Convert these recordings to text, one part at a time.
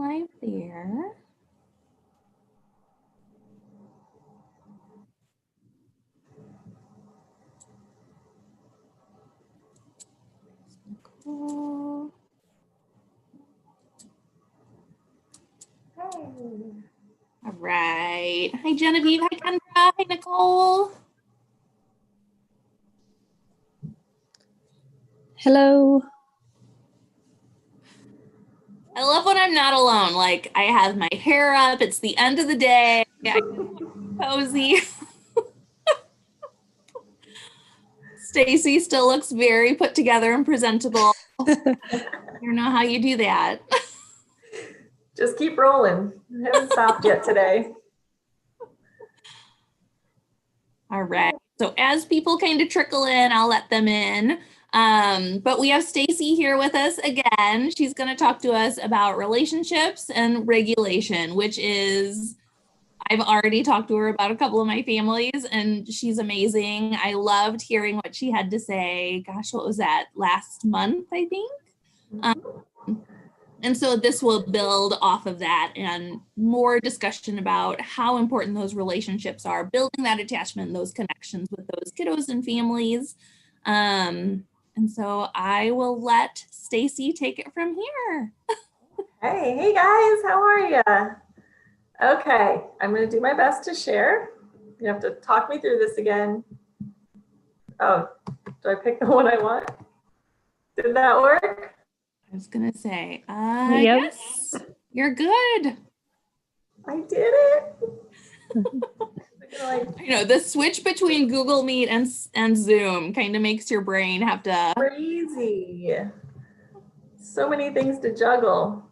live there. Nicole. All right. Hi, Genevieve. Hi, Kendra. Hi, Nicole. Hello. I love when I'm not alone. Like, I have my hair up. It's the end of the day. I'm cozy. Stacy still looks very put together and presentable. I don't know how you do that. Just keep rolling. I haven't stopped yet today. All right. So as people kind of trickle in, I'll let them in. But we have Stacy here with us again. She's going to talk to us about relationships and regulation, which is, I've already talked to her about a couple of my families, and she's amazing. I loved hearing what she had to say. Gosh, what was that? Last month, I think. And so this will build off of that and more discussion about how important those relationships are, building that attachment, those connections with those kiddos and families. And so I will let Stacy take it from here. Hey guys, how are you? Okay, I'm going to do my best to share. You have to talk me through this again. Oh, do I pick the one I want? Did that work? I was going to say, Yep. yes, you're good. I did it. You know, the switch between Google Meet and Zoom kind of makes your brain have to. Crazy. So many things to juggle.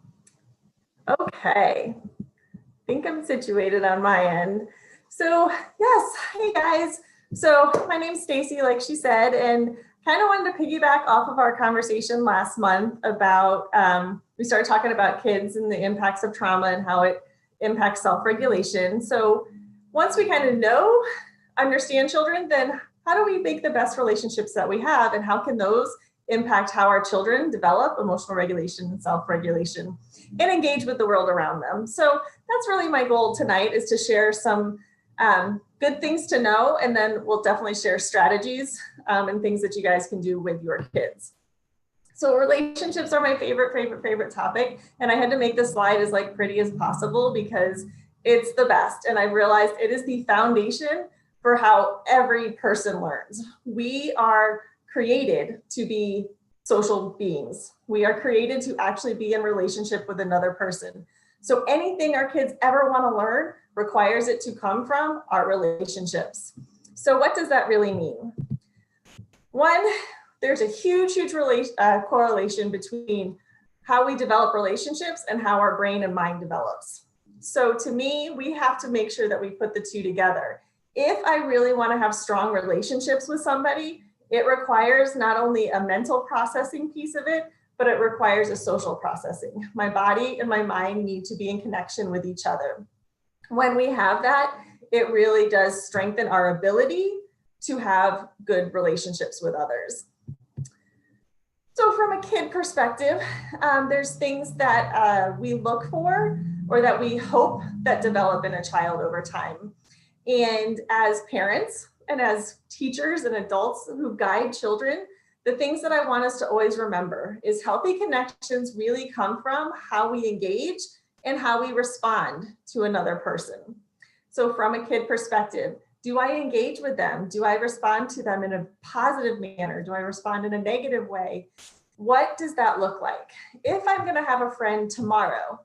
Okay. I think I'm situated on my end. So yes, hey guys. So my name's Stacy, like she said, and kind of wanted to piggyback off of our conversation last month about, we started talking about kids and the impacts of trauma and how it impacts self-regulation. So once we kind of understand children, then how do we make the best relationships that we have, and how can those impact how our children develop emotional regulation and self-regulation and engage with the world around them? So that's really my goal tonight, is to share some good things to know, and then we'll definitely share strategies and things that you guys can do with your kids. So relationships are my favorite topic, and I had to make this slide as like pretty as possible because it's the best, and I've realized it is the foundation for how every person learns. We are created to be social beings. We are created to actually be in relationship with another person. So anything our kids ever want to learn requires it to come from our relationships. So what does that really mean? One, there's a huge correlation between how we develop relationships and how our brain and mind develops. So to me, we have to make sure that we put the two together. If I really want to have strong relationships with somebody, it requires not only a mental processing piece of it, but it requires a social processing. My body and my mind need to be in connection with each other. When we have that, it really does strengthen our ability to have good relationships with others. So from a kid perspective, there's things that we look for or that we hope that develop in a child over time. And as parents and as teachers and adults who guide children, the things that I want us to always remember is healthy connections really come from how we engage and how we respond to another person. So from a kid perspective, do I engage with them? Do I respond to them in a positive manner? Do I respond in a negative way? What does that look like? If I'm going to have a friend tomorrow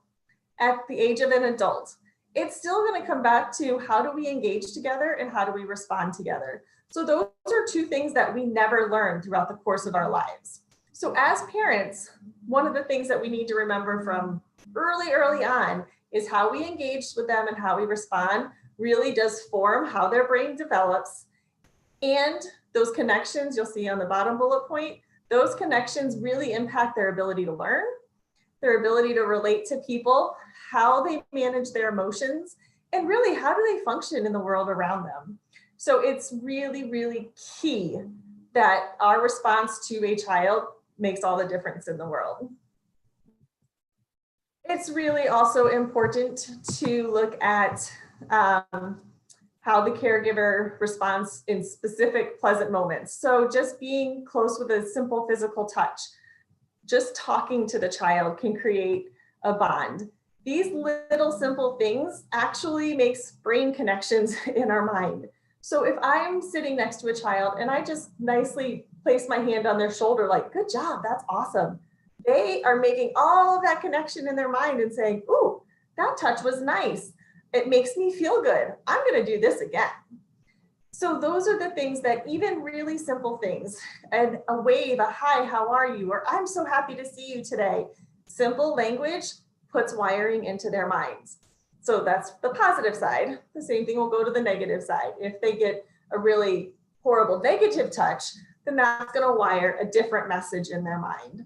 at the age of an adult, it's still going to come back to how do we engage together and how do we respond together? So those are two things that we never learn throughout the course of our lives. So as parents, one of the things that we need to remember from early on is how we engage with them and how we respond really does form how their brain develops. And those connections you'll see on the bottom bullet point, those connections really impact their ability to learn, their ability to relate to people, how they manage their emotions, and really how do they function in the world around them. So it's really key that our response to a child makes all the difference in the world. It's really also important to look at how the caregiver responds in specific pleasant moments. So just being close with a simple physical touch, just talking to the child can create a bond. These little simple things actually makes brain connections in our mind. So if I'm sitting next to a child and I just nicely place my hand on their shoulder, like, good job, that's awesome. They are making all of that connection in their mind and saying, ooh, that touch was nice. It makes me feel good. I'm going to do this again. So those are the things that even really simple things, and a wave, a hi, how are you? Or I'm so happy to see you today. Simple language puts wiring into their minds. So that's the positive side. The same thing will go to the negative side. If they get a really horrible negative touch, then that's going to wire a different message in their mind.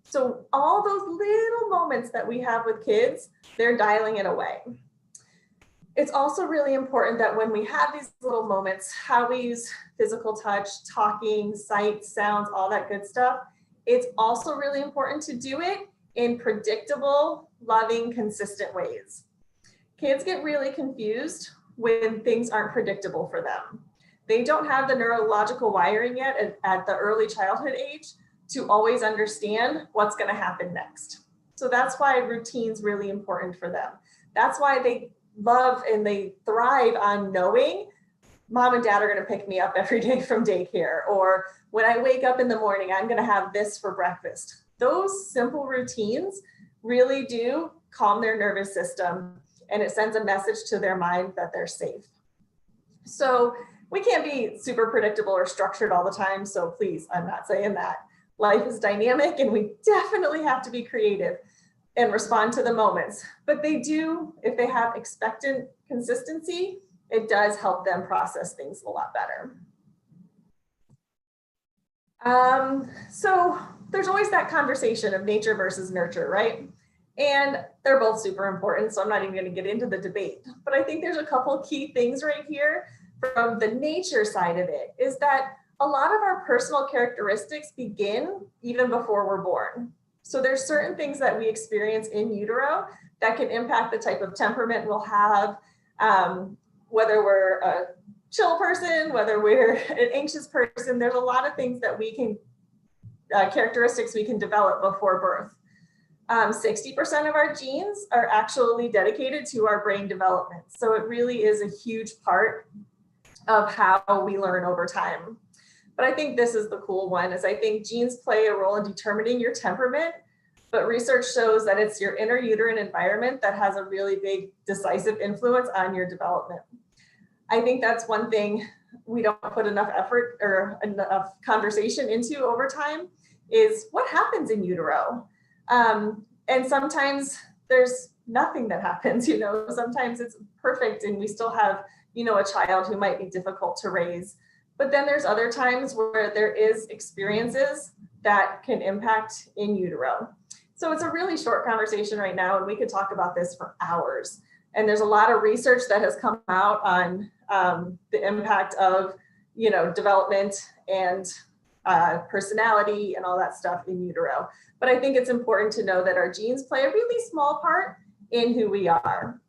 So all those little moments that we have with kids, they're dialing it away. It's also really important that when we have these little moments, how we use physical touch, talking, sight, sounds, all that good stuff, it's also really important to do it in predictable, loving, consistent ways. Kids get really confused when things aren't predictable for them. They don't have the neurological wiring yet at the early childhood age to always understand what's going to happen next. So that's why routine's really important for them. That's why they love and they thrive on knowing mom and dad are going to pick me up every day from daycare, or when I wake up in the morning, I'm going to have this for breakfast. Those simple routines really do calm their nervous system, and it sends a message to their mind that they're safe. So we can't be super predictable or structured all the time. So please, I'm not saying that. Life is dynamic and we definitely have to be creative and respond to the moments. But they do, if they have expectant consistency, it does help them process things a lot better. So there's always that conversation of nature versus nurture, right? And they're both super important, so I'm not even going to get into the debate. But I think there's a couple key things right here from the nature side of it, is that a lot of our personal characteristics begin even before we're born. So there's certain things that we experience in utero that can impact the type of temperament we'll have, whether we're a chill person, whether we're an anxious person. There's a lot of things that we can, characteristics we can develop before birth. 60% of our genes are actually dedicated to our brain development. So it really is a huge part of how we learn over time. But I think this is the cool one, is I think genes play a role in determining your temperament, but research shows that it's your intrauterine environment that has a really big decisive influence on your development. I think that's one thing we don't put enough effort or enough conversation into over time, is what happens in utero. And sometimes there's nothing that happens, sometimes it's perfect and we still have, a child who might be difficult to raise. But then there's other times where there is experiences that can impact in utero. So it's a really short conversation right now, and we could talk about this for hours. And there's a lot of research that has come out on the impact of, development and personality and all that stuff in utero. But I think it's important to know that our genes play a really small part in who we are.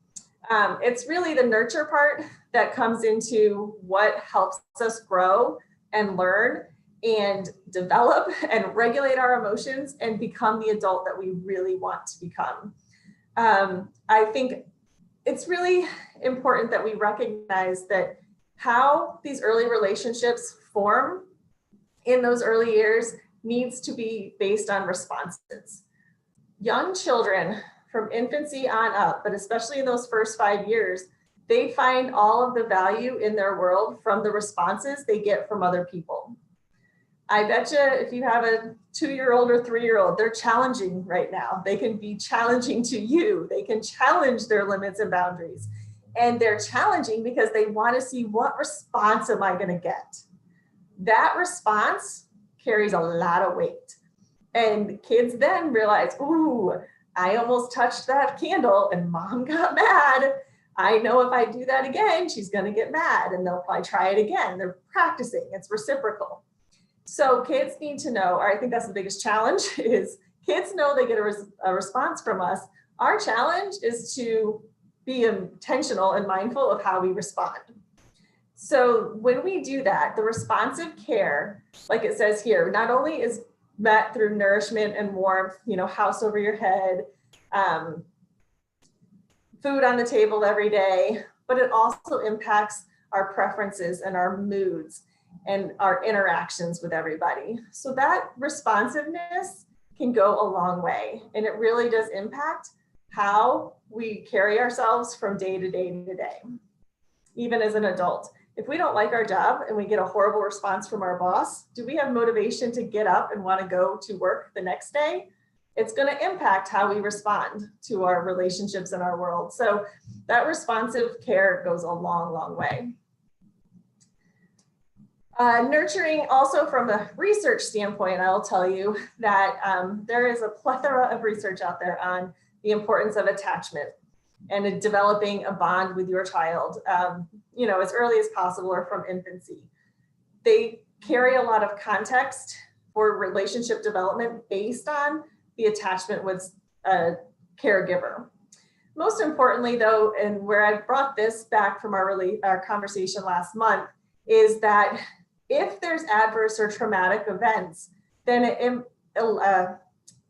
It's really the nurture part that comes into what helps us grow and learn and develop and regulate our emotions and become the adult that we really want to become. I think it's really important that we recognize that how these early relationships form in those early years needs to be based on responses. Young children from infancy on up, but especially in those first 5 years, they find all of the value in their world from the responses they get from other people. I bet you if you have a 2-year-old or 3-year-old, they're challenging right now. They can be challenging to you. They can challenge their limits and boundaries. And they're challenging because they want to see, what response am I going to get? That response carries a lot of weight. And kids then realize, ooh, I almost touched that candle and mom got mad. I know if I do that again, she's going to get mad and they'll probably try it again. They're practicing. It's reciprocal. So kids need to know, or I think that's the biggest challenge, is kids know they get a response from us Our challenge is to be intentional and mindful of how we respond. So when we do that, the responsive care, like it says here, not only is met through nourishment and warmth, house over your head, food on the table every day, but it also impacts our preferences and our moods and our interactions with everybody. So that responsiveness can go a long way, and it really does impact how we carry ourselves from day to day to day, even as an adult. If we don't like our job and we get a horrible response from our boss, do we have motivation to get up and want to go to work the next day? It's going to impact how we respond to our relationships in our world. So that responsive care goes a long, long way. Nurturing, also from a research standpoint, I'll tell you that there is a plethora of research out there on the importance of attachment and developing a bond with your child, as early as possible or from infancy. They carry a lot of context for relationship development based on the attachment with a caregiver. Most importantly, though, and where I brought this back from our conversation last month, is that if there's adverse or traumatic events, then it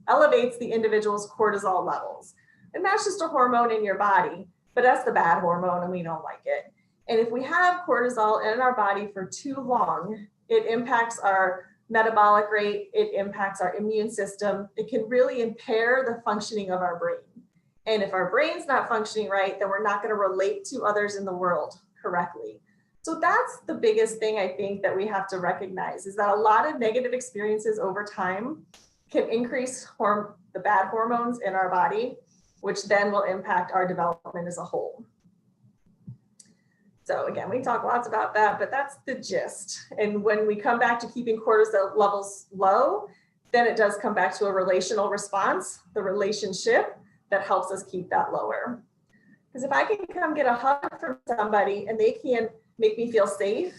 elevates the individual's cortisol levels. And that's just a hormone in your body, but that's the bad hormone and we don't like it. And if we have cortisol in our body for too long, it impacts our metabolic rate, it impacts our immune system. It can really impair the functioning of our brain. And if our brain's not functioning right, then we're not going to relate to others in the world correctly. So that's the biggest thing I think that we have to recognize, is that a lot of negative experiences over time can increase the bad hormones in our body, which then will impact our development as a whole. So again, we talk lots about that, but that's the gist. And when we come back to keeping cortisol levels low, then it does come back to a relational response, the relationship that helps us keep that lower. Because if I can come get a hug from somebody and they can make me feel safe,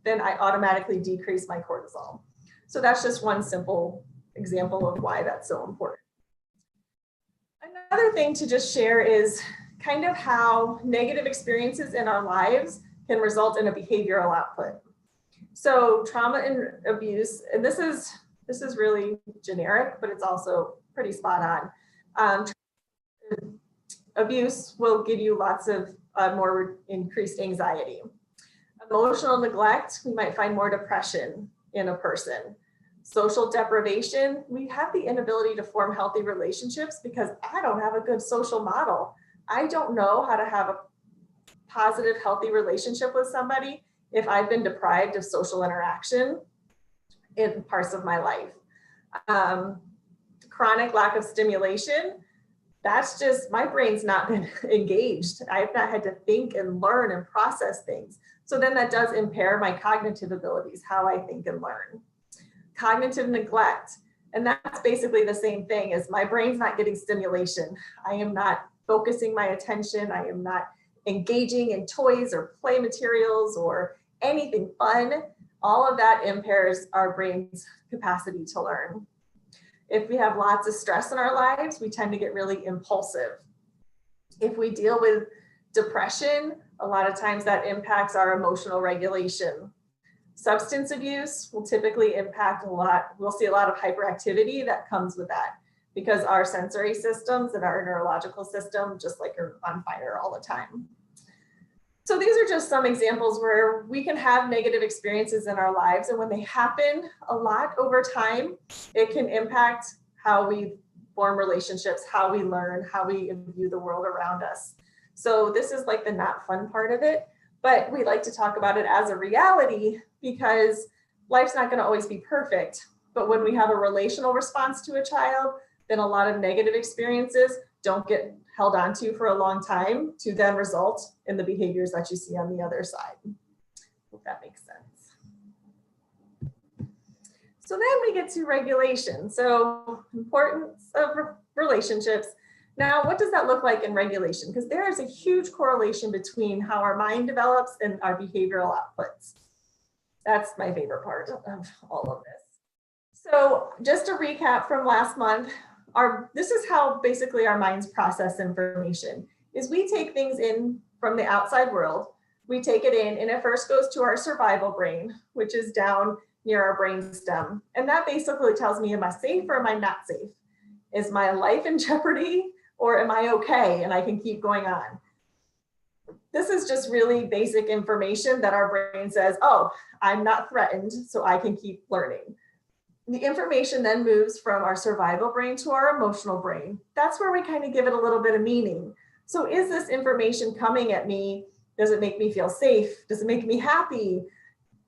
then I automatically decrease my cortisol. So that's just one simple example of why that's so important. Another thing to just share is kind of how negative experiences in our lives can result in a behavioral output. So trauma and abuse, and this is really generic, but it's also pretty spot on. Abuse will give you lots of more increased anxiety. Emotional neglect, we might find more depression in a person. Social deprivation, we have the inability to form healthy relationships because I don't have a good social model. I don't know how to have a positive, healthy relationship with somebody if I've been deprived of social interaction in parts of my life. Chronic lack of stimulation, that's just, my brain's not been engaged. I've not had to think and learn and process things. So then that does impair my cognitive abilities, how I think and learn. Cognitive neglect, and that's basically the same thing as my brain's not getting stimulation. I am not focusing my attention. I am not engaging in toys or play materials or anything fun. All of that impairs our brain's capacity to learn. If we have lots of stress in our lives, we tend to get really impulsive. If we deal with depression, a lot of times that impacts our emotional regulation. Substance abuse will typically impact a lot. We'll see a lot of hyperactivity that comes with that because our sensory systems and our neurological system just like are on fire all the time. So these are just some examples where we can have negative experiences in our lives, and when they happen a lot over time, it can impact how we form relationships, how we learn, how we view the world around us. So this is like the not fun part of it, but we like to talk about it as a reality because life's not going to always be perfect. But when we have a relational response to a child, then a lot of negative experiences don't get held onto for a long time to then result in the behaviors that you see on the other side. Hope that makes sense. So then we get to regulation. So importance of relationships. Now, what does that look like in regulation? Because there is a huge correlation between how our mind develops and our behavioral outputs. That's my favorite part of all of this. So just to recap from last month, this is how basically our minds process information, is we take things in from the outside world, we take it in, and it first goes to our survival brain, which is down near our brain stem. And that basically tells me, am I safe or am I not safe? Is my life in jeopardy or am I okay and I can keep going on? This is just really basic information that our brain says, oh, I'm not threatened, so I can keep learning. The information then moves from our survival brain to our emotional brain. That's where we kind of give it a little bit of meaning. So is this information coming at me? Does it make me feel safe? Does it make me happy?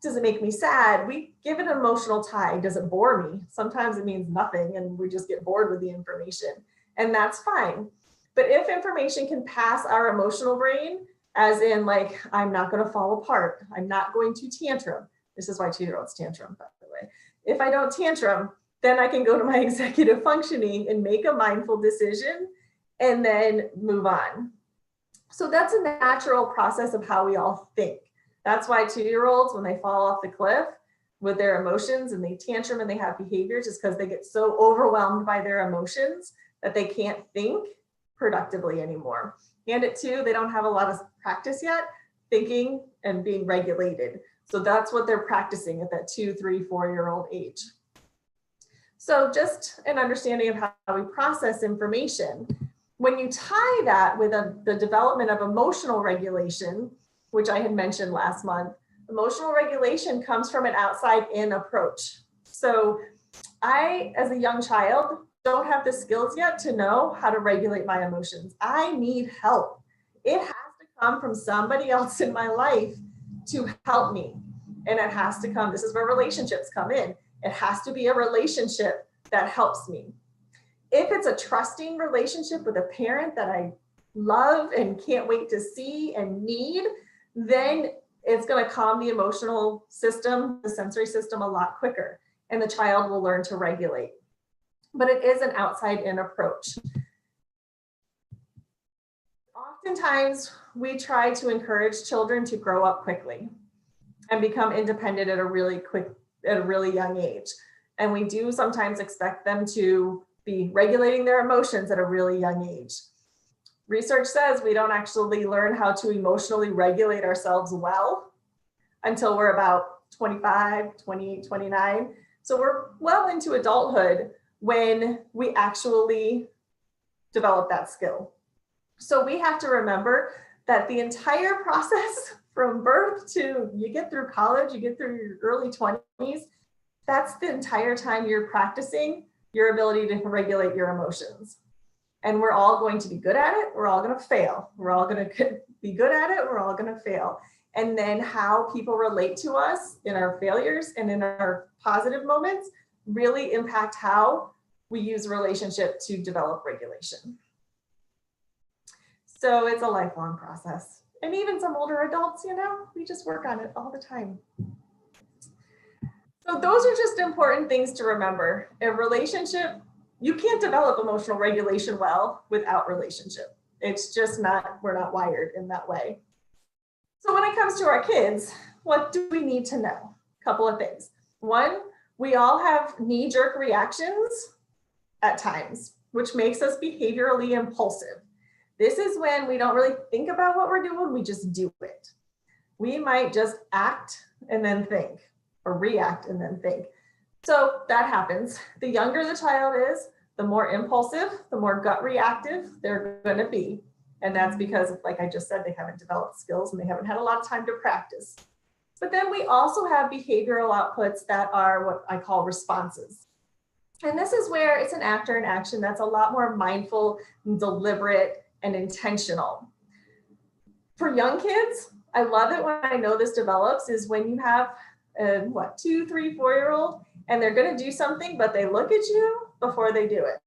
Does it make me sad? We give it an emotional tie. Does it bore me? Sometimes it means nothing and we just get bored with the information, and that's fine. But if information can pass our emotional brain, as in like, I'm not going to fall apart, I'm not going to tantrum. This is why 2-year-olds tantrum, by the way. If I don't tantrum, then I can go to my executive functioning and make a mindful decision and then move on. So that's a natural process of how we all think. That's why 2-year-olds, when they fall off the cliff with their emotions and they tantrum and they have behaviors, is because they get so overwhelmed by their emotions that they can't think productively anymore. And at 2, they don't have a lot of practice yet thinking and being regulated. So that's what they're practicing at that 2, 3, 4-year-old age. So just an understanding of how we process information. When you tie that with the development of emotional regulation, which I had mentioned last month, emotional regulation comes from an outside-in approach. So I, as a young child, don't have the skills yet to know how to regulate my emotions. I need help. It has to come from somebody else in my life to help me. And it has to come, this is where relationships come in. It has to be a relationship that helps me. If it's a trusting relationship with a parent that I love and can't wait to see and need, then it's going to calm the emotional system, the sensory system, a lot quicker, and the child will learn to regulate. But it is an outside-in approach. Oftentimes, we try to encourage children to grow up quickly and become independent at a really young age. And we do sometimes expect them to be regulating their emotions at a really young age. Research says we don't actually learn how to emotionally regulate ourselves well until we're about 25, 28, 29. So we're well into adulthood when we actually develop that skill. So we have to remember that the entire process from birth to you get through college, you get through your early 20s, that's the entire time you're practicing your ability to regulate your emotions. And we're all going to be good at it. We're all going to fail. We're all going to be good at it. We're all going to fail. And then how people relate to us in our failures and in our positive moments really impact how we use relationship to develop regulation. So it's a lifelong process. And even some older adults, we just work on it all the time. So those are just important things to remember. A relationship, you can't develop emotional regulation well without relationship. It's just not, we're not wired in that way. So when it comes to our kids, what do we need to know? A couple of things. One, we all have knee-jerk reactions at times, which makes us behaviorally impulsive. This is when we don't really think about what we're doing, we just do it. We might just act and then think, or react and then think. So that happens. The younger the child is, the more impulsive, the more gut reactive they're going to be. And that's because, like I just said, they haven't developed skills and they haven't had a lot of time to practice. But then we also have behavioral outputs that are what I call responses. And this is where it's an act or an action that's a lot more mindful, deliberate, and intentional. For young kids, I love it when I know this develops is when you have a 2, 3, 4-year-old and they're going to do something, but they look at you before they do it.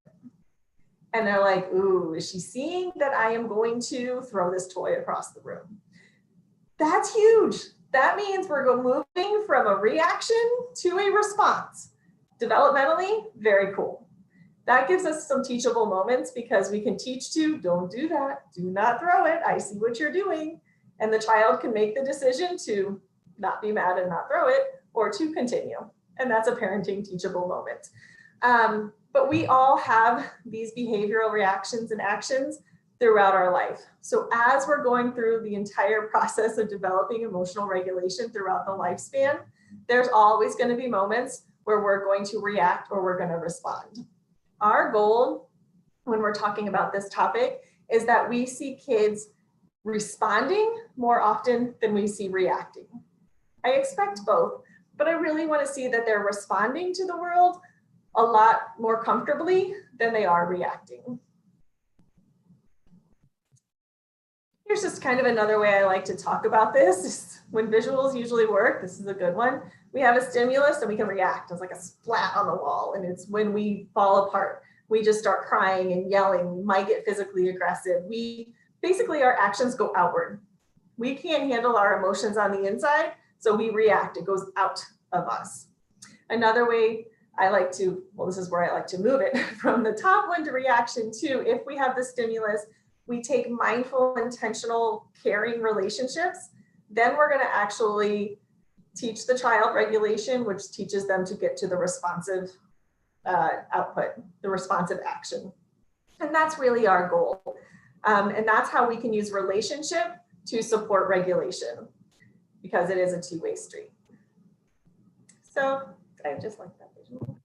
And they're like, ooh, is she seeing that I am going to throw this toy across the room? That's huge. That means we're moving from a reaction to a response. Developmentally, very cool. That gives us some teachable moments because we can teach to, don't do that, do not throw it, I see what you're doing. And the child can make the decision to not be mad and not throw it, or to continue. And that's a parenting teachable moment. but we all have these behavioral reactions and actions throughout our life. So as we're going through the entire process of developing emotional regulation throughout the lifespan, there's always going to be moments where we're going to react or we're going to respond. Our goal when we're talking about this topic is that we see kids responding more often than we see reacting. I expect both, but I really want to see that they're responding to the world a lot more comfortably than they are reacting. Here's just kind of another way I like to talk about this. When visuals usually work, this is a good one. We have a stimulus and we can react. It's like a splat on the wall, and it's when we fall apart. We just start crying and yelling. We might get physically aggressive. Basically, our actions go outward. We can't handle our emotions on the inside, so we react. It goes out of us. Another way I like to, well, this is where I like to move it from the top one to reaction two. If we have the stimulus, we take mindful, intentional, caring relationships, then we're going to actually teach the child regulation, which teaches them to get to the responsive output, the responsive action. And that's really our goal. And that's how we can use relationship to support regulation, because it is a two-way street. So I just like that visual.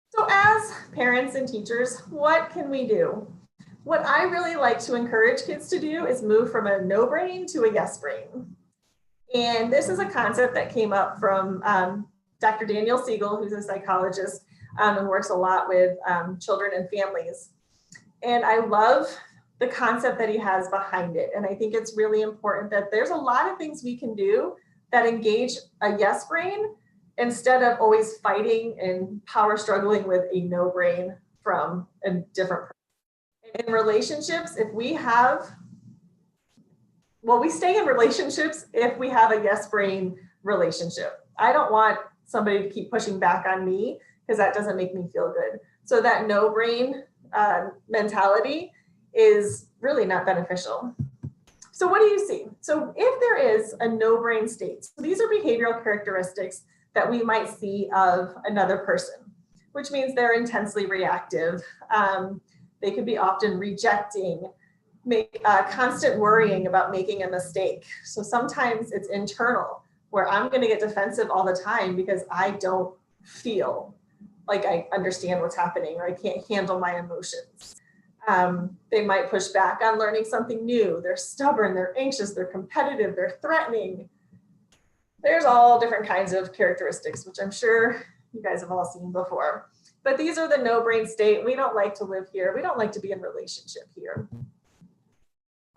So as parents and teachers, what can we do? What I really like to encourage kids to do is move from a no brain to a yes brain. And this is a concept that came up from Dr. Daniel Siegel, who's a psychologist and works a lot with children and families. And I love the concept that he has behind it. And I think it's really important that there's a lot of things we can do that engage a yes brain instead of always fighting and power struggling with a no brain from a different person. In relationships, if we have, well, we stay in relationships if we have a yes brain relationship. I don't want somebody to keep pushing back on me because that doesn't make me feel good. So that no brain mentality is really not beneficial. So what do you see? So if there is a no brain state, so these are behavioral characteristics that we might see of another person, which means they're intensely reactive. They could be often rejecting, constant worrying about making a mistake. So sometimes it's internal, where I'm going to get defensive all the time because I don't feel like I understand what's happening, or I can't handle my emotions. They might push back on learning something new. They're stubborn, they're anxious, they're competitive, they're threatening. There's all different kinds of characteristics, which I'm sure you guys have all seen before. But these are the no brain state. We don't like to live here. We don't like to be in relationship here.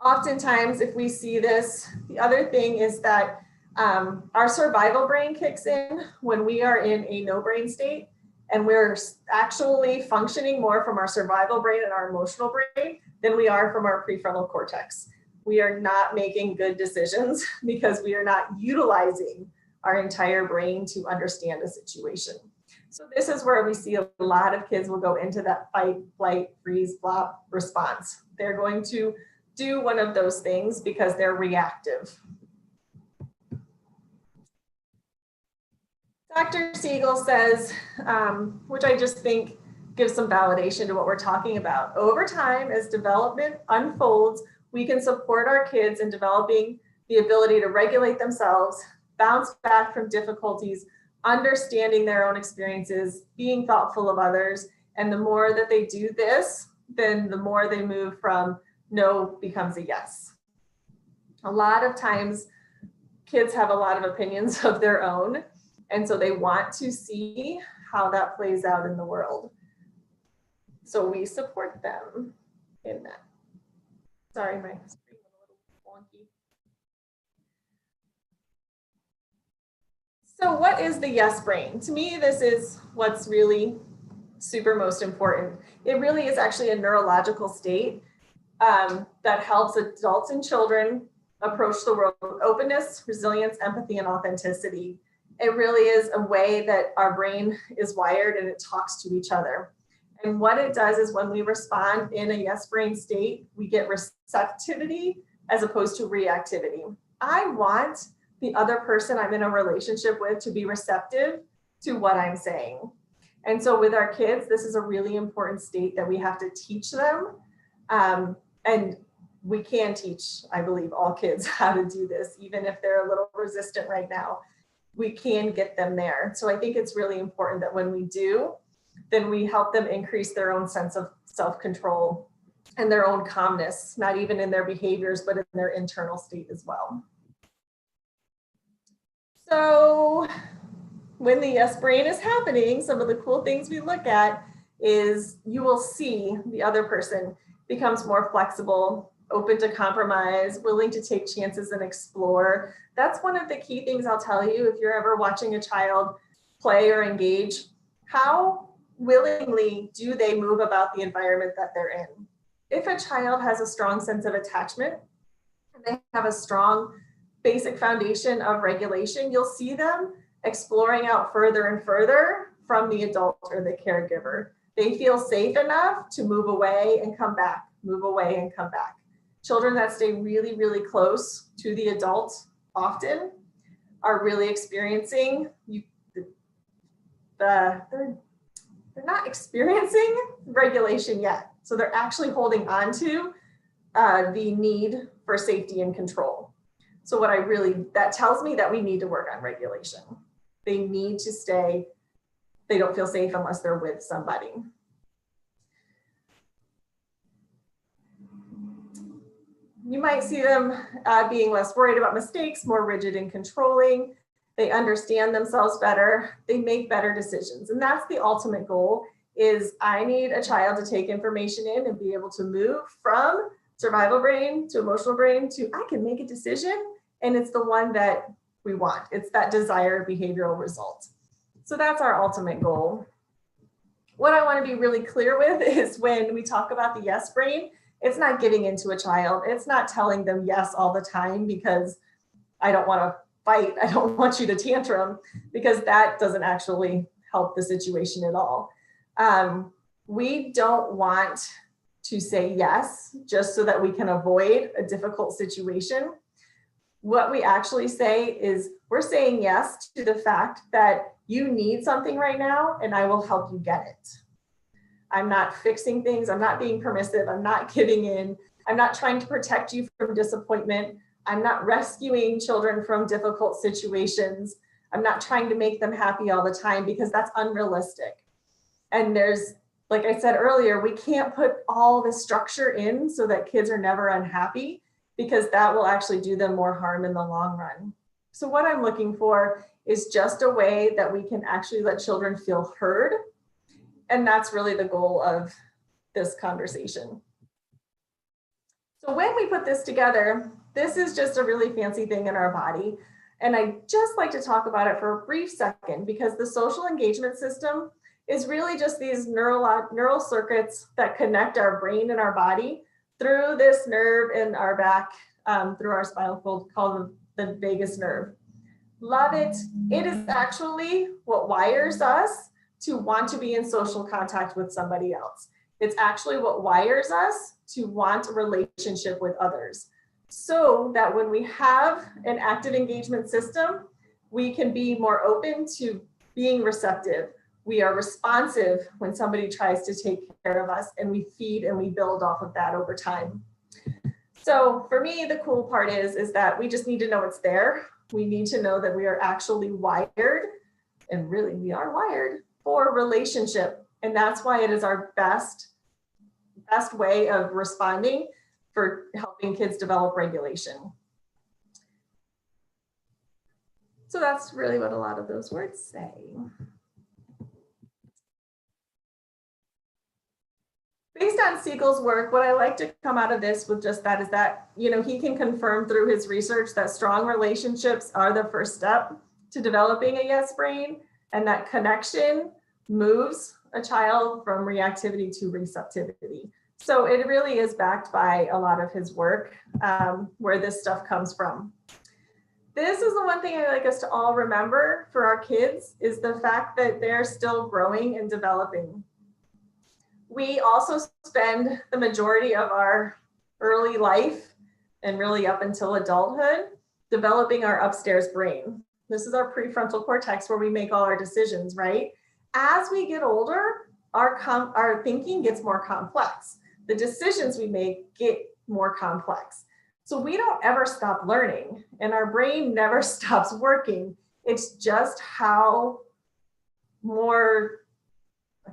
Oftentimes, if we see this, the other thing is that our survival brain kicks in when we are in a no brain state, and we're actually functioning more from our survival brain and our emotional brain than we are from our prefrontal cortex. We are not making good decisions because we are not utilizing our entire brain to understand a situation. So this is where we see a lot of kids will go into that fight, flight, freeze, flop response. They're going to do one of those things because they're reactive. Dr. Siegel says, which I just think gives some validation to what we're talking about. Over time, as development unfolds, we can support our kids in developing the ability to regulate themselves, bounce back from difficulties, understanding their own experiences, being thoughtful of others. And the more that they do this, then the more they move from no becomes a yes. A lot of times, kids have a lot of opinions of their own. And so they want to see how that plays out in the world. So we support them in that. Sorry, my screen was a little wonky. So what is the yes brain? To me, this is what's really super most important. It really is actually a neurological state that helps adults and children approach the world with openness, resilience, empathy, and authenticity. It really is a way that our brain is wired and it talks to each other. And what it does is when we respond in a yes brain state, we get receptivity as opposed to reactivity. I want the other person I'm in a relationship with to be receptive to what I'm saying. And so with our kids, this is a really important state that we have to teach them. And we can teach, I believe, all kids how to do this, even if they're a little resistant right now. We can get them there. So I think it's really important that when we do, then we help them increase their own sense of self-control and their own calmness, not even in their behaviors, but in their internal state as well. So when the yes brain is happening, some of the cool things we look at is you will see the other person becomes more flexible, open to compromise, willing to take chances and explore. That's one of the key things I'll tell you if you're ever watching a child play or engage. How willingly do they move about the environment that they're in? If a child has a strong sense of attachment and they have a strong basic foundation of regulation, you'll see them exploring out further and further from the adult or the caregiver. They feel safe enough to move away and come back, move away and come back. Children that stay really, really close to the adult often are really experiencing, they're not experiencing regulation yet. So they're actually holding on to the need for safety and control. So that tells me that we need to work on regulation. They need to stay, they don't feel safe unless they're with somebody. You might see them being less worried about mistakes, more rigid and controlling. They understand themselves better. They make better decisions. And that's the ultimate goal is I need a child to take information in and be able to move from survival brain to emotional brain to I can make a decision. And it's the one that we want. It's that desired behavioral result. So that's our ultimate goal. What I want to be really clear with is when we talk about the yes brain, it's not getting into a child. It's not telling them yes all the time because I don't want to fight. I don't want you to tantrum because that doesn't actually help the situation at all. We don't want to say yes just so that we can avoid a difficult situation. What we actually say is we're saying yes to the fact that you need something right now and I will help you get it. I'm not fixing things. I'm not being permissive. I'm not giving in. I'm not trying to protect you from disappointment. I'm not rescuing children from difficult situations. I'm not trying to make them happy all the time because that's unrealistic. And there's, like I said earlier, we can't put all the structure in so that kids are never unhappy because that will actually do them more harm in the long run. So what I'm looking for is just a way that we can actually let children feel heard. And that's really the goal of this conversation. So when we put this together, this is just a really fancy thing in our body. And I just like to talk about it for a brief second because the social engagement system is really just these neural circuits that connect our brain and our body through this nerve in our back, through our spinal cord called the vagus nerve. Love it. It is actually what wires us to want to be in social contact with somebody else. It's actually what wires us to want a relationship with others. So that when we have an active engagement system, we can be more open to being receptive. We are responsive when somebody tries to take care of us, and we feed and we build off of that over time. So for me, the cool part is that we just need to know it's there. We need to know that we are actually wired, and really we are wired for relationship. And that's why it is our best way of responding for helping kids develop regulation. So that's really what a lot of those words say. Based on Siegel's work, what I like to come out of this with just that is that, he can confirm through his research that strong relationships are the first step to developing a yes brain, and that connection moves a child from reactivity to receptivity. So it really is backed by a lot of his work, where this stuff comes from. This is the one thing I like us to all remember for our kids is the fact that they're still growing and developing. We also spend the majority of our early life and really up until adulthood developing our upstairs brain. This is our prefrontal cortex where we make all our decisions, right? As we get older, our thinking gets more complex. The decisions we make get more complex. So we don't ever stop learning, and our brain never stops working. It's just how more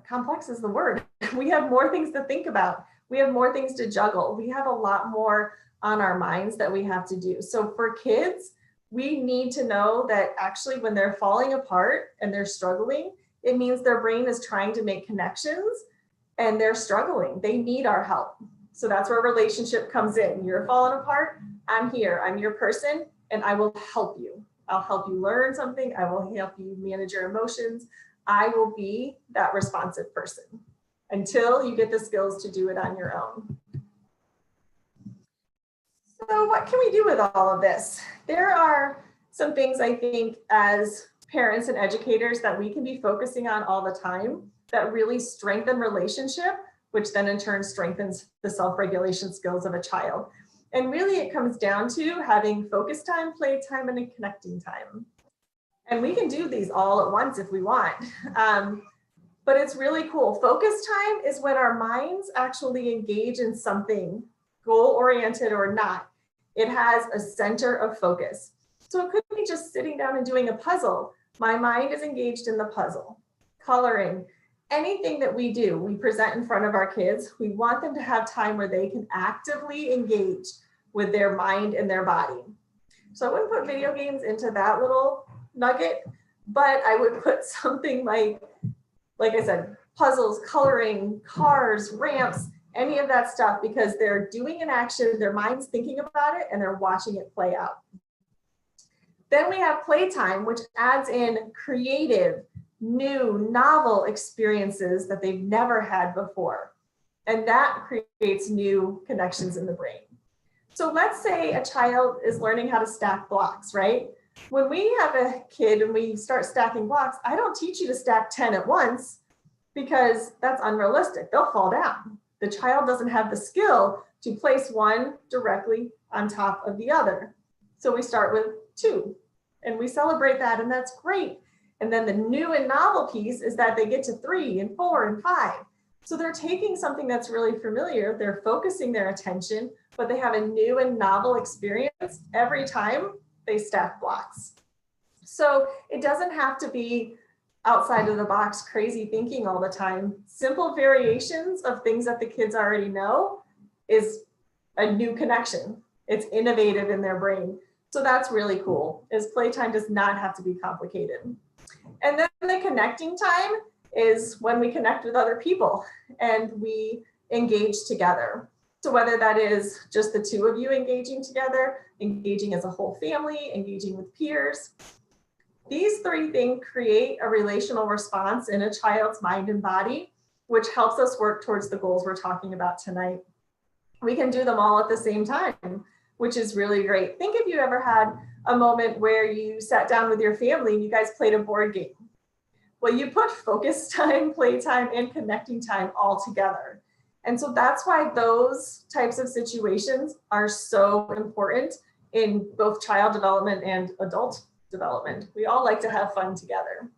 complex is the word. We have more things to think about. We have more things to juggle. We have a lot more on our minds that we have to do. So for kids, we need to know that actually when they're falling apart and they're struggling, it means their brain is trying to make connections and they're struggling. They need our help. So that's where relationship comes in. You're falling apart, I'm here, I'm your person, and I will help you. I'll help you learn something. I will help you manage your emotions. I will be that responsive person until you get the skills to do it on your own. So what can we do with all of this? There are some things I think as parents and educators that we can be focusing on all the time that really strengthen relationship, which then in turn strengthens the self-regulation skills of a child. And really it comes down to having focus time, play time, and a connecting time. And we can do these all at once if we want. But it's really cool. Focus time is when our minds actually engage in something goal-oriented or not. It has a center of focus. So it could be just sitting down and doing a puzzle. My mind is engaged in the puzzle. Coloring, anything that we do, we present in front of our kids, we want them to have time where they can actively engage with their mind and their body. So I wouldn't put video games into that little nugget, but I would put something like I said, puzzles, coloring, cars, ramps, any of that stuff, because they're doing an action, their mind's thinking about it, and they're watching it play out. Then we have playtime, which adds in creative, new, novel experiences that they've never had before. And that creates new connections in the brain. So let's say a child is learning how to stack blocks, right? When we have a kid and we start stacking blocks, I don't teach you to stack 10 at once because that's unrealistic. They'll fall down. The child doesn't have the skill to place one directly on top of the other. So we start with 2 and we celebrate that, and that's great. And then the new and novel piece is that they get to 3 and 4 and 5. So they're taking something that's really familiar, they're focusing their attention, but they have a new and novel experience every time they stack blocks. So it doesn't have to be outside of the box crazy thinking all the time. Simple variations of things that the kids already know is a new connection. It's innovative in their brain. So that's really cool, is playtime does not have to be complicated. And then the connecting time is when we connect with other people and we engage together. So whether that is just the 2 of you engaging together, engaging as a whole family, engaging with peers, these 3 things create a relational response in a child's mind and body, which helps us work towards the goals we're talking about tonight. We can do them all at the same time, which is really great. Think if you ever had a moment where you sat down with your family and you guys played a board game. Well, you put focus time, playtime, and connecting time all together. And so that's why those types of situations are so important in both child development and adult development. We all like to have fun together.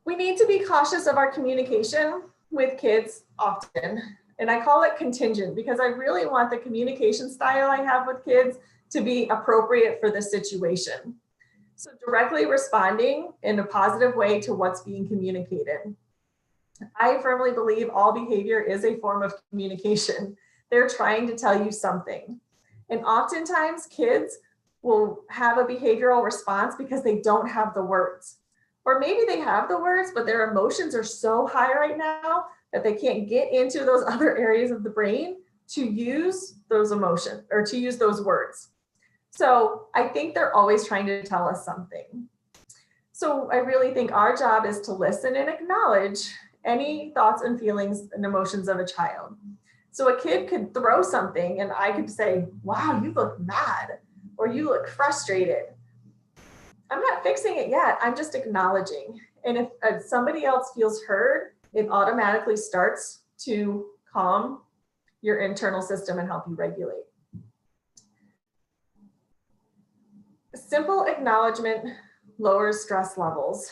We need to be cautious of our communication with kids often. And I call it contingent because I really want the communication style I have with kids to be appropriate for the situation. So directly responding in a positive way to what's being communicated. I firmly believe all behavior is a form of communication. They're trying to tell you something. And oftentimes kids will have a behavioral response because they don't have the words. Or maybe they have the words, but their emotions are so high right now that they can't get into those other areas of the brain to use those emotions or to use those words. So I think they're always trying to tell us something. So I really think our job is to listen and acknowledge any thoughts and feelings and emotions of a child. So a kid could throw something and I could say, wow, you look mad, or you look frustrated. I'm not fixing it yet, I'm just acknowledging. And if somebody else feels heard, it automatically starts to calm your internal system and help you regulate. Simple acknowledgement lowers stress levels.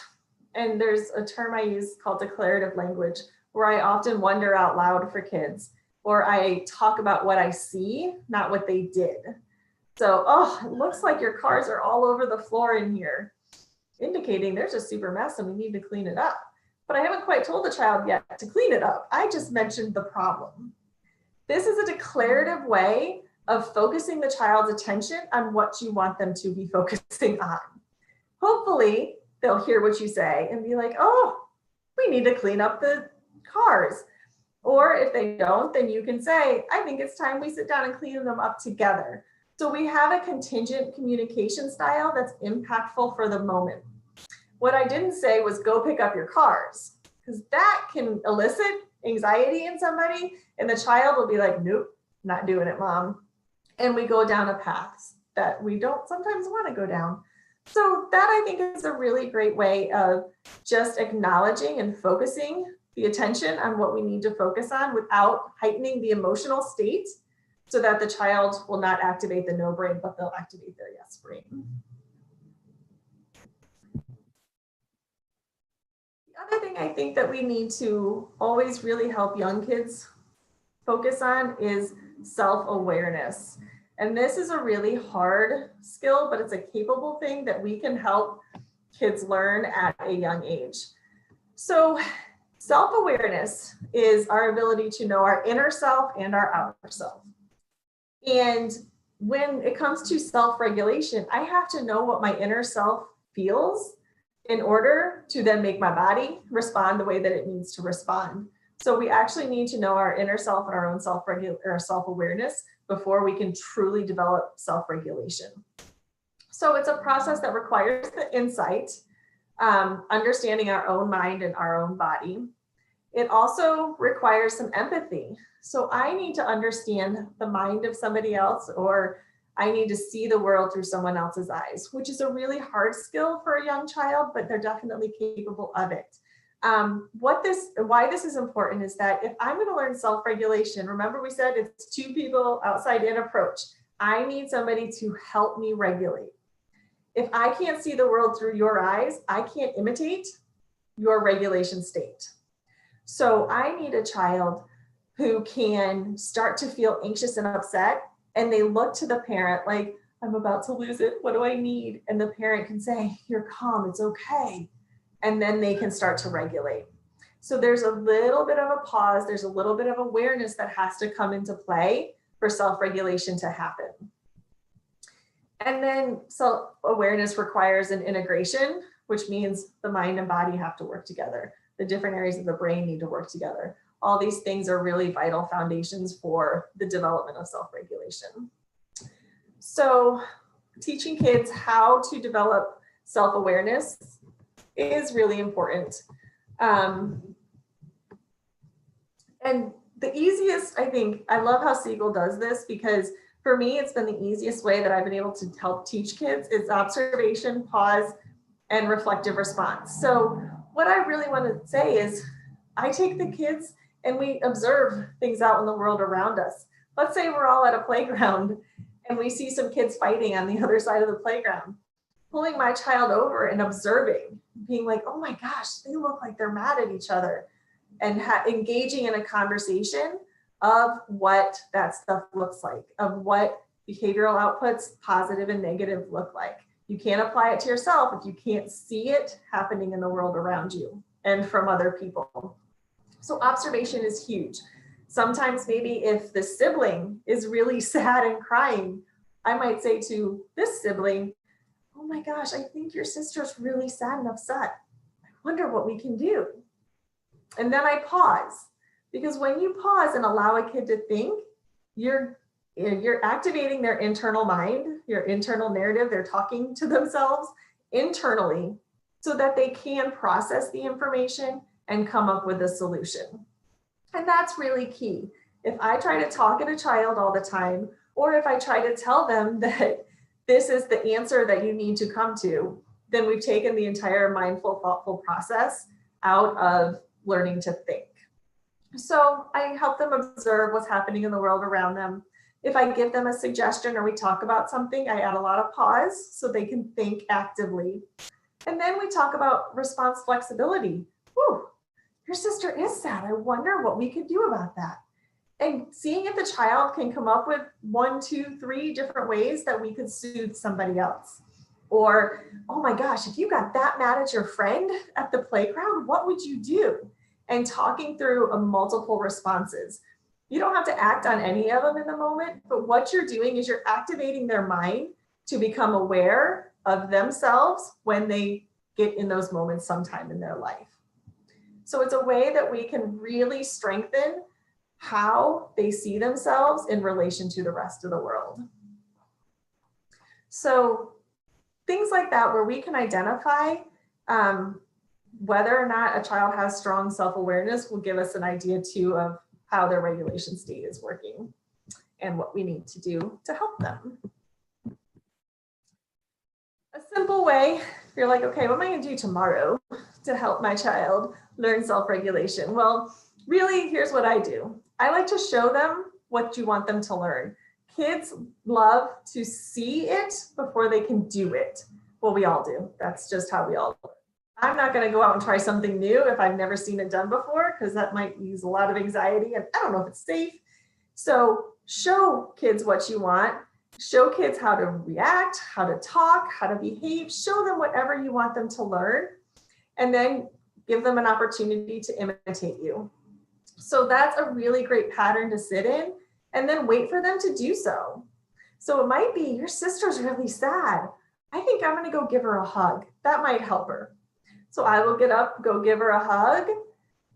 And there's a term I use called declarative language, where I often wonder out loud for kids, or I talk about what I see, not what they did. So, oh, it looks like your cars are all over the floor in here, indicating there's a super mess and we need to clean it up. But I haven't quite told the child yet to clean it up. I just mentioned the problem. This is a declarative way of focusing the child's attention on what you want them to be focusing on. Hopefully, they'll hear what you say and be like, oh, we need to clean up the cars. Or if they don't, then you can say, I think it's time we sit down and clean them up together. So we have a contingent communication style that's impactful for the moment. What I didn't say was go pick up your cars, because that can elicit anxiety in somebody, and the child will be like, nope, not doing it, mom. And we go down a path that we don't sometimes want to go down. So that, I think, is a really great way of just acknowledging and focusing the attention on what we need to focus on without heightening the emotional state, so that the child will not activate the no brain, but they'll activate their yes brain. The other thing I think that we need to always really help young kids focus on is self-awareness. And this is a really hard skill, but it's a capable thing that we can help kids learn at a young age. So self-awareness is our ability to know our inner self and our outer self. And when it comes to self-regulation, I have to know what my inner self feels in order to then make my body respond the way that it needs to respond. So we actually need to know our inner self and our own self-awareness before we can truly develop self-regulation. So it's a process that requires the insight, understanding our own mind and our own body. It also requires some empathy. So I need to understand the mind of somebody else, or I need to see the world through someone else's eyes, which is a really hard skill for a young child, but they're definitely capable of it. Why this is important is that if I'm going to learn self-regulation, remember we said it's two people outside in approach. I need somebody to help me regulate. If I can't see the world through your eyes, I can't imitate your regulation state. So I need a child who can start to feel anxious and upset, and they look to the parent like, I'm about to lose it. What do I need? And the parent can say, you're calm, it's okay. And then they can start to regulate. So there's a little bit of a pause. There's a little bit of awareness that has to come into play for self-regulation to happen. And then self-awareness requires an integration, which means the mind and body have to work together. The different areas of the brain need to work together. All these things are really vital foundations for the development of self-regulation. So teaching kids how to develop self-awareness is really important. And the easiest, I think, I love how Siegel does this, because for me, it's been the easiest way that I've been able to help teach kids is observation, pause, and reflective response. So what I really want to say is I take the kids and we observe things out in the world around us. Let's say we're all at a playground and we see some kids fighting on the other side of the playground. Pulling my child over and observing, being like, oh my gosh, they look like they're mad at each other, and engaging in a conversation of what that stuff looks like, of what behavioral outputs, positive and negative, look like. You can't apply it to yourself if you can't see it happening in the world around you and from other people. So observation is huge. Sometimes maybe if the sibling is really sad and crying, I might say to this sibling, oh my gosh, I think your sister's really sad and upset. I wonder what we can do. And then I pause, because when you pause and allow a kid to think, you're activating their internal mind, your internal narrative. They're talking to themselves internally so that they can process the information and come up with a solution. And that's really key. If I try to talk at a child all the time, or if I try to tell them that this is the answer that you need to come to, then we've taken the entire mindful, thoughtful process out of learning to think. So I help them observe what's happening in the world around them. If I give them a suggestion or we talk about something, I add a lot of pause so they can think actively. And then we talk about response flexibility. Whew, your sister is sad. I wonder what we could do about that. And seeing if the child can come up with 1, 2, 3 different ways that we could soothe somebody else. Or, oh my gosh, if you got that mad at your friend at the playground, what would you do? And talking through multiple responses. You don't have to act on any of them in the moment, but what you're doing is you're activating their mind to become aware of themselves when they get in those moments sometime in their life. So it's a way that we can really strengthen how they see themselves in relation to the rest of the world. So things like that, where we can identify whether or not a child has strong self-awareness, will give us an idea too of how their regulation state is working and what we need to do to help them. A simple way, if you're like, okay, what am I going to do tomorrow to help my child learn self-regulation? Well, really, here's what I do. I like to show them what you want them to learn. Kids love to see it before they can do it. Well, we all do. That's just how we all do. I'm not going to go out and try something new if I've never seen it done before, because that might use a lot of anxiety and I don't know if it's safe. So show kids what you want. Show kids how to react, how to talk, how to behave. Show them whatever you want them to learn, and then give them an opportunity to imitate you. So that's a really great pattern to sit in, and then wait for them to do so. So it might be, your sister's really sad. I think I'm going to go give her a hug. That might help her. So I will get up, go give her a hug,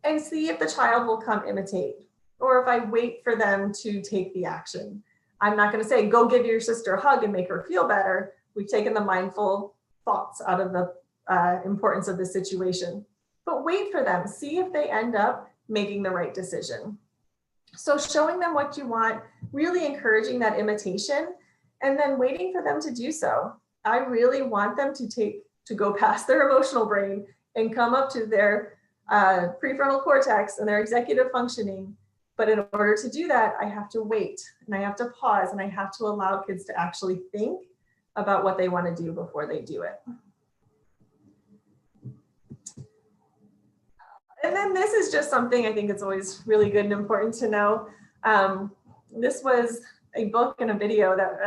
and see if the child will come imitate, or if I wait for them to take the action. I'm not going to say, go give your sister a hug and make her feel better. We've taken the mindful thoughts out of the importance of the situation. But wait for them, see if they end up making the right decision. So showing them what you want, really encouraging that imitation, and then waiting for them to do so. I really want them to go past their emotional brain and come up to their prefrontal cortex and their executive functioning. But in order to do that, I have to wait, and I have to pause, and I have to allow kids to actually think about what they want to do before they do it. And then this is just something I think it's always really good and important to know. This was a book and a video that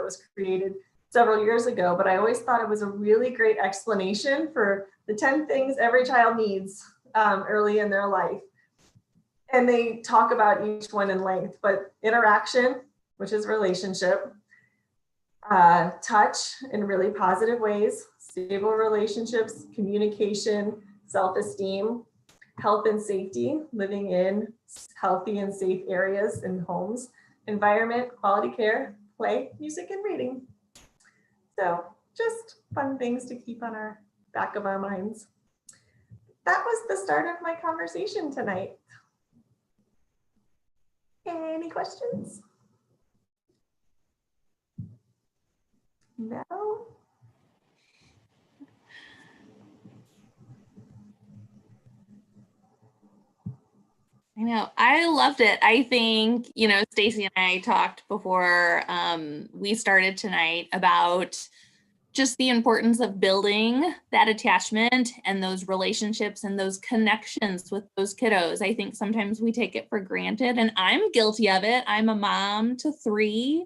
was created several years ago, but I always thought it was a really great explanation for the 10 things every child needs early in their life. And they talk about each one in length, but interaction, which is relationship, touch in really positive ways, stable relationships, communication, self-esteem, health and safety, living in healthy and safe areas and homes, environment, quality care, play, music, and reading. So just fun things to keep on our back of our minds. That was the start of my conversation tonight. Any questions? No? I know. I loved it. I think, Stacy and I talked before we started tonight about just the importance of building that attachment and those relationships and those connections with those kiddos. I think sometimes we take it for granted, and I'm guilty of it. I'm a mom to 3.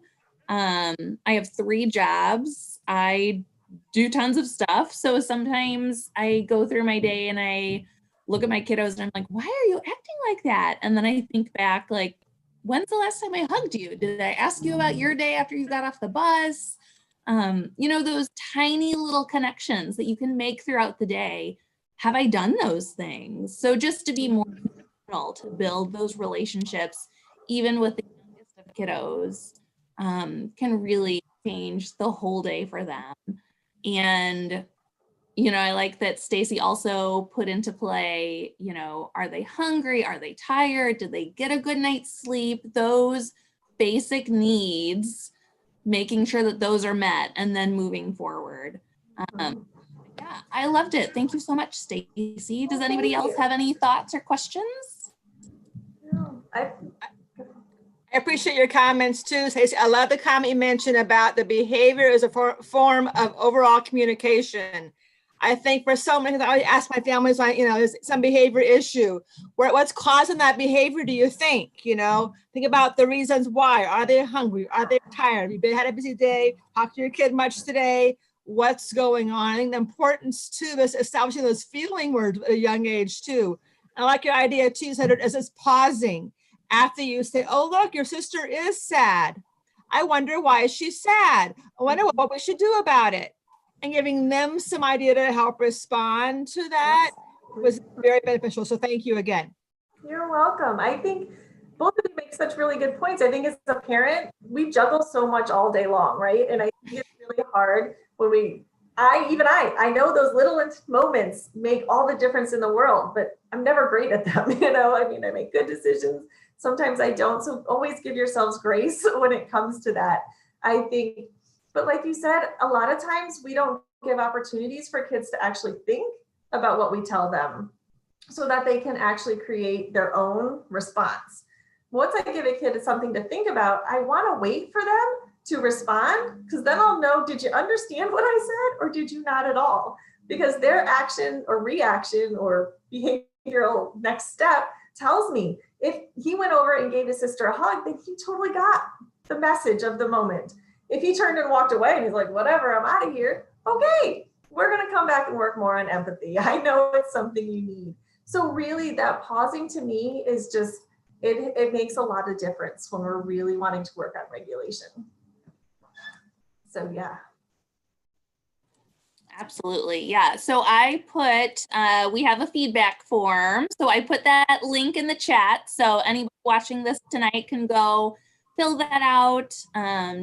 I have 3 jobs. I do tons of stuff. So sometimes I go through my day and I look at my kiddos and I'm like, why are you acting like that? And then I think back, like, when's the last time I hugged you? Did I ask you about your day after you got off the bus? Those tiny little connections that you can make throughout the day. Have I done those things? So just to be more intentional to build those relationships, even with the youngest of kiddos, can really change the whole day for them. And, I like that Stacy also put into play, are they hungry? Are they tired? Did they get a good night's sleep? Those basic needs, making sure that those are met and then moving forward. Yeah, I loved it. Thank you so much, Stacy. Does anybody else have any thoughts or questions? No, I appreciate your comments too, Stacey. I love the comment you mentioned about the behavior as a form of overall communication. I think for so many, I ask my families, there's some behavior issue. What's causing that behavior, do you think? Think about the reasons why. Are they hungry? Are they tired? You've had a busy day, talked to your kid much today. What's going on? I think the importance too is establishing those feeling words at a young age too. I like your idea too, Senator, is this pausing after you say, oh, look, your sister is sad. I wonder why is she sad? I wonder what we should do about it. And giving them some idea to help respond to that was very beneficial. So thank you again. You're welcome. I think both of you make such really good points. I think as a parent, we juggle so much all day long, right? And I think it's really hard when I know those little moments make all the difference in the world, but I'm never great at them. I make good decisions. Sometimes I don't. So always give yourselves grace when it comes to that. I think, but like you said, a lot of times we don't give opportunities for kids to actually think about what we tell them so that they can actually create their own response. Once I give a kid something to think about, I want to wait for them to respond, because then I'll know, did you understand what I said or did you not at all? Because their action or reaction or behavioral next step tells me if he went over and gave his sister a hug, then he totally got the message of the moment. If he turned and walked away and he's like, whatever, I'm out of here. Okay, we're going to come back and work more on empathy. I know it's something you need. So really that pausing to me is just, it makes a lot of difference when we're really wanting to work on regulation. So yeah. Absolutely. Yeah. So I put, we have a feedback form. So I put that link in the chat. So anybody watching this tonight can go fill that out.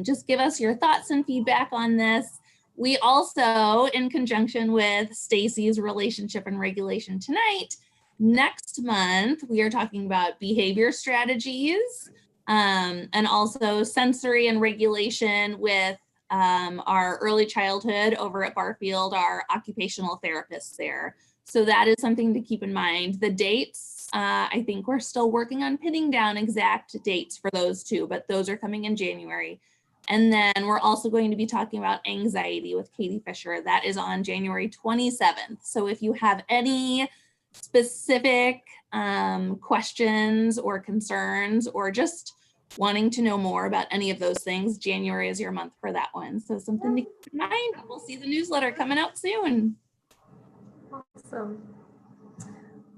Just give us your thoughts and feedback on this. We also, in conjunction with Stacy's relationship and regulation tonight, next month, we are talking about behavior strategies and also sensory and regulation with our early childhood over at Barfield, our occupational therapists there. So that is something to keep in mind. The dates, I think we're still working on pinning down exact dates for those two, but those are coming in January. And then we're also going to be talking about anxiety with Katie Fisher. That is on January 27th. So if you have any specific questions or concerns or just wanting to know more about any of those things, January is your month for that one. So something to keep in mind. We'll see the newsletter coming out soon. Awesome.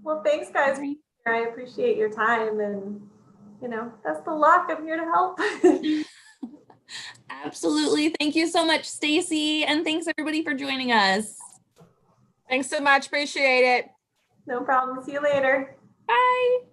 Well, thanks guys. I appreciate your time, and that's the luck. I'm here to help. Absolutely. Thank you so much, Stacy. And thanks everybody for joining us. Thanks so much. Appreciate it. No problem. See you later. Bye.